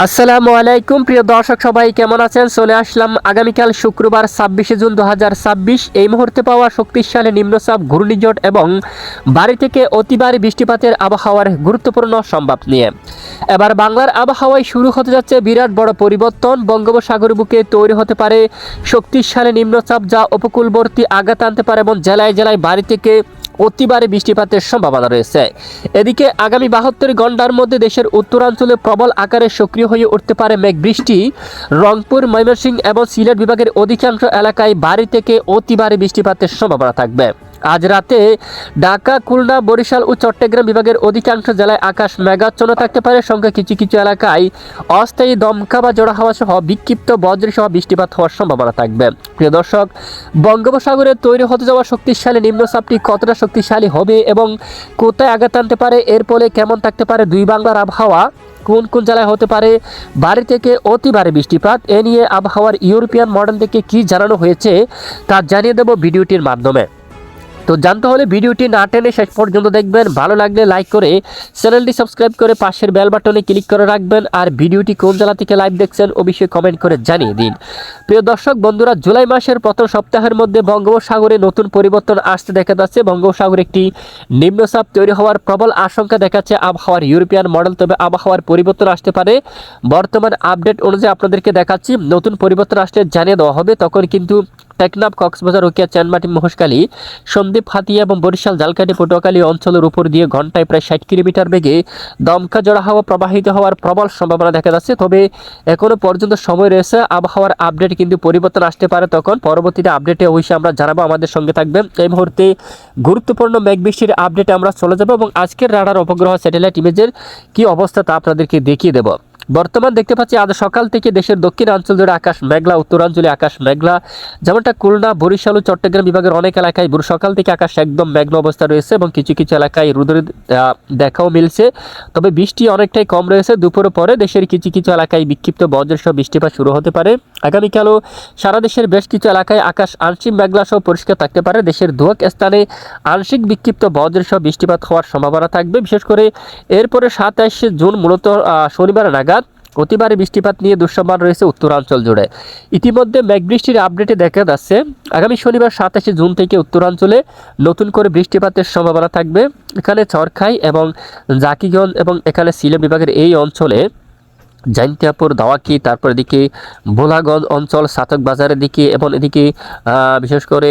আসসালামু আলাইকুম প্রিয় দর্শক, সবাই কেমন আছেন? চলে আসলাম আগামীকাল শুক্রবার 26 জুন 2026 এই মুহূর্তে পাওয়া শক্তিশালী নিম্নচাপ, ঘূর্ণিঝড় এবং ভারী থেকে অতি ভারী বৃষ্টিপাতের আবহাওয়ার গুরুত্বপূর্ণ সংবাদ নিয়ে। এবার বাংলার আবহাওয়ায় শুরু হতে যাচ্ছে বিরাট বড় পরিবর্তন। বঙ্গোপসাগর বুকে তৈরি হতে পারে শক্তিশালী নিম্নচাপ, যা উপকূলবর্তী আঘাত আনতে পারে এবং জেলায় জেলায় ভারী থেকে অতি ভারী বৃষ্টিপাতের সম্ভাবনা রয়েছে। এদিকে আগামী 72 ঘন্টার মধ্যে দেশের উত্তরাঞ্চলে প্রবল আকারে সক্রিয় হয়ে উঠতে পারে মেঘবৃষ্টি। রংপুর, ময়মনসিংহ এবং সিলেট বিভাগের অধিকাংশ এলাকায় ভারী থেকে অতি ভারী বৃষ্টিপাতের সম্ভাবনা থাকবে। আজ রাতে ঢাকা, খুলনা, বরিশাল ও চট্টগ্রাম বিভাগের অধিকাংশ জেলায় আকাশ মেঘাচ্ছন্ন থাকতে পারে, সঙ্গে কিছু কিছু এলাকায় অস্থায়ী দমকা বা জোড়া হাওয়া সহ বিক্ষিপ্ত বজ্র সহ বৃষ্টিপাত হওয়ার সম্ভাবনা থাকবে। প্রিয় দর্শক, বঙ্গোপসাগরে তৈরি হতে যাওয়া শক্তিশালী নিম্নচাপটি কতটা শক্তিশালী হবে এবং কোথায় আঘাত আনতে পারে, এর ফলে কেমন থাকতে পারে দুই বাংলার আবহাওয়া, কোন কোন জেলায় হতে পারে ভারী থেকে অতি ভারী বৃষ্টিপাত, এ নিয়ে আবহাওয়ার ইউরোপিয়ান মডেল থেকে কি জানানো হয়েছে তা জানিয়ে দেব ভিডিওটির মাধ্যমে। তো জানতে হলে ভিডিওটি না টেনে শেষ পর্যন্ত দেখবেন। ভালো লাগলে লাইক করে চ্যানেলটি সাবস্ক্রাইব করে পাশের বেল বাটনে ক্লিক করে রাখবেন। আর ভিডিওটি কোন জেলা থেকে লাইভ দেখছেন অবশ্যই কমেন্ট করে জানিয়ে দিন। প্রিয় দর্শক বন্ধুরা, জুলাই মাসের প্রথম সপ্তাহের মধ্যে বঙ্গোপসাগরে নতুন পরিবর্তন আসতে দেখা যাচ্ছে। বঙ্গোপসাগরে একটি নিম্নচাপ তৈরি হওয়ার প্রবল আশঙ্কা দেখাচ্ছে আবহাওয়ার ইউরোপিয়ান মডেল। তবে আবহাওয়ার পরিবর্তন আসতে পারে। বর্তমান আপডেট অনুযায়ী আপনাদেরকে দেখাচ্ছি, নতুন পরিবর্তন আসলে জানিয়ে দেওয়া হবে। তখন কিন্তু টেকনাফ, কক্সবাজার, রোকিয়া, চানমাটি, মহেশখালী, সন্দ্বীপ, হাতিয়া এবং বরিশাল, ঝালকাঠি, পটুয়াখালী অঞ্চলের উপর দিয়ে ঘন্টায় প্রায় 60 কিলোমিটার বেগে দমকা জোড়া হাওয়া প্রবাহিত হওয়ার প্রবল সম্ভাবনা দেখা যাচ্ছে। তবে এখনো পর্যন্ত সময় রয়েছে। আবহাওয়ার আপডেট কিন্তু পরিবর্তন আসতে পারে, তখন পরবর্তীতে আপডেটে অবশ্যই আমরা জানাবো। আমাদের সঙ্গে থাকবেন। এই মুহূর্তে গুরুত্বপূর্ণ মেঘবৃষ্টির আপডেটে আমরা চলে যাব এবং আজকের রাডার উপগ্রহ স্যাটেলাইট ইমেজের কি অবস্থা তা আপনাদেরকে দেখিয়ে দেব। বর্তমান দেখতে পাচ্ছি আজ সকাল থেকে দেশের দক্ষিণাঞ্চল জুড়ে আকাশ মেঘলা, উত্তরাঞ্চলে আকাশ মেঘলা, যেমনটা খুলনা, বরিশাল ও চট্টগ্রাম বিভাগের অনেক এলাকায় সকাল থেকে আকাশ একদম মেঘলা অবস্থা রয়েছে এবং কিছু কিছু এলাকায় রোদের দেখাও মিলছে। তবে বৃষ্টি অনেকটাই কম রয়েছে। দুপুরের পরে দেশের কিছু কিছু এলাকায় বিক্ষিপ্ত বজ্রসহ বৃষ্টিপাত শুরু হতে পারে। আগামীকালও সারা দেশের বেশ কিছু এলাকায় আকাশ আংশিক মেঘলা সহ পরিষ্কার থাকতে পারে। দেশের দুয়েক স্থানে আংশিক বিক্ষিপ্ত বজ্রসহ বৃষ্টিপাত হওয়ার সম্ভাবনা থাকবে। বিশেষ করে এরপরে 27 জুন মূলত শনিবার নাগাদ অতি ভারী বৃষ্টিপাত নিয়ে দুঃসংবাদ রয়েছে উত্তরাঞ্চল জুড়ে। ইতিমধ্যে মেঘবৃষ্টির আপডেটে দেখা যাচ্ছে আগামী শনিবার 27 জুন থেকে উত্তরাঞ্চলে নতুন করে বৃষ্টিপাতের সম্ভাবনা থাকবে। এখানে চরখাই এবং জাকিগঞ্জ এবং এখানে সিলেট বিভাগের এই অঞ্চলে জাইন্তিয়াপুর, দাওয়াকি, তারপর এদিকে ভোলাগঞ্জ অঞ্চল, সাতক বাজারের দিকে এবং এদিকে বিশেষ করে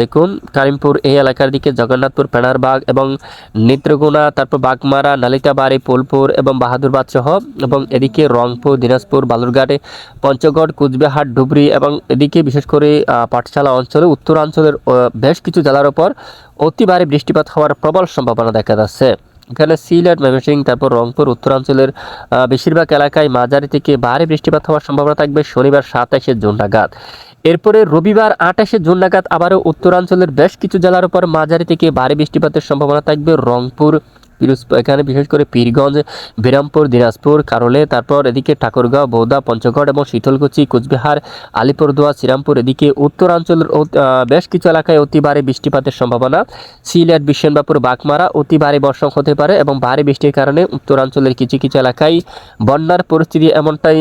দেখুন কারিমপুর এই এলাকার দিকে, জগন্নাথপুর, পেনারবাগ এবং নেত্রকোনা, তারপর বাগমারা, নালিতাবাড়ি, পোলপুর এবং বাহাদুরবাদ সহ এবং এদিকে রংপুর, দিনাজপুর, বালুরঘাটে, পঞ্চগড়, কুচবিহার, ধুবড়ী এবং এদিকে বিশেষ করে পাঠশালা অঞ্চলে উত্তরাঞ্চলের বেশ কিছু জেলার ওপর অতি ভারী বৃষ্টিপাত হওয়ার প্রবল সম্ভাবনা দেখা যাচ্ছে। এখানে সিলেট, ময়মনসিংহ, তারপর রংপুর, উত্তরাঞ্চলের বেশিরভাগ এলাকায় মাঝারি থেকে ভারী বৃষ্টিপাত হওয়ার সম্ভাবনা থাকবে শনিবার 27 জুন নাগাদ। এরপরে রবিবার 28 জুন নাগাদ আবারও উত্তরাঞ্চলের বেশ কিছু জেলার উপর মাঝারি থেকে ভারী বৃষ্টিপাতের সম্ভাবনা থাকবে। রংপুর, এখানে বিশেষ করে পীরগঞ্জ, বিরামপুর, দিনাজপুর, কারলে, তারপর এদিকে ঠাকুরগাঁও, বৌদ্ধা, পঞ্চগড় এবং শীতলকুচি, কুচবিহার, আলিপুরদুয়ার, শ্রীরামপুর, এদিকে উত্তরাঞ্চলের বেশ কিছু এলাকায় অতি ভারী বৃষ্টিপাতের সম্ভাবনা। সিলেট, বিশ্বনাথপুর, বাগমারা অতি ভারী বর্ষণ হতে পারে এবং ভারী বৃষ্টির কারণে উত্তরাঞ্চলের কিছু কিছু এলাকায় বন্যার পরিস্থিতি এমনটাই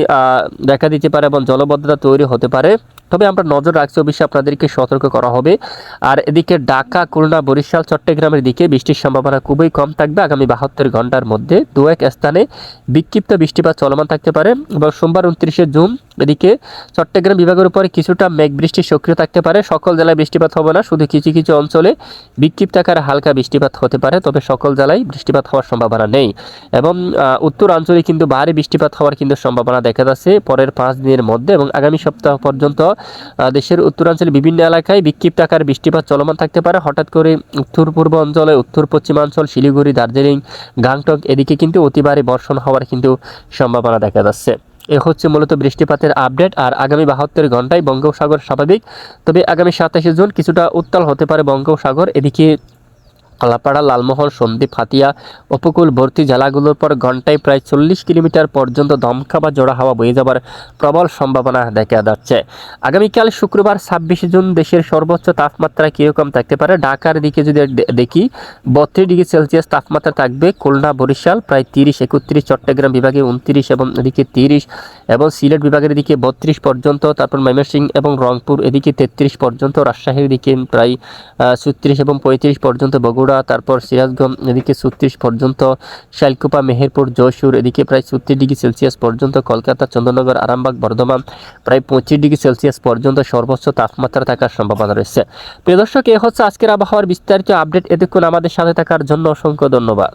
দেখা দিতে পারে এবং জলবদ্ধতা তৈরি হতে পারে। তবে আমরা নজর রাখছি, অবশ্যই আপনাদেরকে সতর্ক করা হবে। আর এদিকে ঢাকা, খুলনা, বরিশাল, চট্টগ্রামের দিকে বৃষ্টির সম্ভাবনা খুবই কম থাকবে। আগামী 72 ঘন্টার মধ্যে দু এক স্থানে বিক্ষিপ্ত বৃষ্টিপাত চলমান থাকতে পারে এবং সোমবার 29 জুন এদিকে চট্টগ্রাম বিভাগের উপরে কিছুটা মেঘ বৃষ্টি সক্রিয় থাকতে পারে। সকল জেলায় বৃষ্টিপাত হবে না, শুধু কিছু কিছু অঞ্চলে বিক্ষিপ্ত আকারে হালকা বৃষ্টিপাত হতে পারে। তবে সকল জেলায় বৃষ্টিপাত হওয়ার সম্ভাবনা নেই এবং উত্তরাঞ্চলে কিন্তু ভারী বৃষ্টিপাত হওয়ার কিন্তু সম্ভাবনা দেখা যাচ্ছে পরের 5 দিনের মধ্যে এবং আগামী সপ্তাহ পর্যন্ত দেশের উত্তরাঞ্চলে বিভিন্ন এলাকায় বিক্ষিপ্ত আকারে বৃষ্টিপাত চলমান থাকতে পারে। হঠাৎ করে উত্তর পূর্ব অঞ্চলে, উত্তর পশ্চিমাঞ্চল, শিলিগুড়ি, দার্জিলিং, গাংটক এদিকে কিন্তু অতি ভারী বর্ষণ হওয়ার কিন্তু সম্ভাবনা দেখা যাচ্ছে। এ হচ্ছে মূলত বৃষ্টিপাতের আপডেট। আর আগামী 72 ঘন্টায় বঙ্গোপসাগর স্বাভাবিক, তবে আগামী 27 জুন কিছুটা উত্তাল হতে পারে বঙ্গোপসাগর। এদিকে কলাপাড়া, লালমোহন, সন্দ্বীপ, হাতিয়া উপকূলবর্তী জেলাগুলোর পর ঘন্টায় প্রায় 40 কিলোমিটার পর্যন্ত দমকা বা জোড়া হাওয়া বয়ে যাবার প্রবল সম্ভাবনা দেখা যাচ্ছে। আগামীকাল শুক্রবার 26 জুন দেশের সর্বোচ্চ তাপমাত্রা কীরকম থাকতে পারে? ঢাকার দিকে যদি দেখি 32 ডিগ্রি সেলসিয়াস তাপমাত্রা থাকবে। খুলনা, বরিশাল প্রায় 30-31, চট্টগ্রাম বিভাগে 29 এবং এদিকে 30 এবং সিলেট বিভাগের দিকে 32 পর্যন্ত, তারপর ময়মনসিংহ এবং রংপুর এদিকে 33 পর্যন্ত, রাজশাহীর দিকে প্রায় 36 এবং 35 পর্যন্ত, বগুড়া তারপর সিরাজগঞ্জ এদিকে 36 পর্যন্ত, শাইলকুপা, মেহেরপুর, যশোর এদিকে প্রায় 36 ডিগ্রি সেলসিয়াস পর্যন্ত, কলকাতা, চন্দননগর, আরামবাগ, বর্ধমান প্রায় 25 ডিগ্রি সেলসিয়াস পর্যন্ত সর্বোচ্চ তাপমাত্রা থাকার সম্ভাবনা রয়েছে। প্রিয় দর্শক, এ হচ্ছে আজকের আবহাওয়ার বিস্তারিত আপডেট। এতক্ষণ আমাদের সাথে থাকার জন্য অসংখ্য ধন্যবাদ।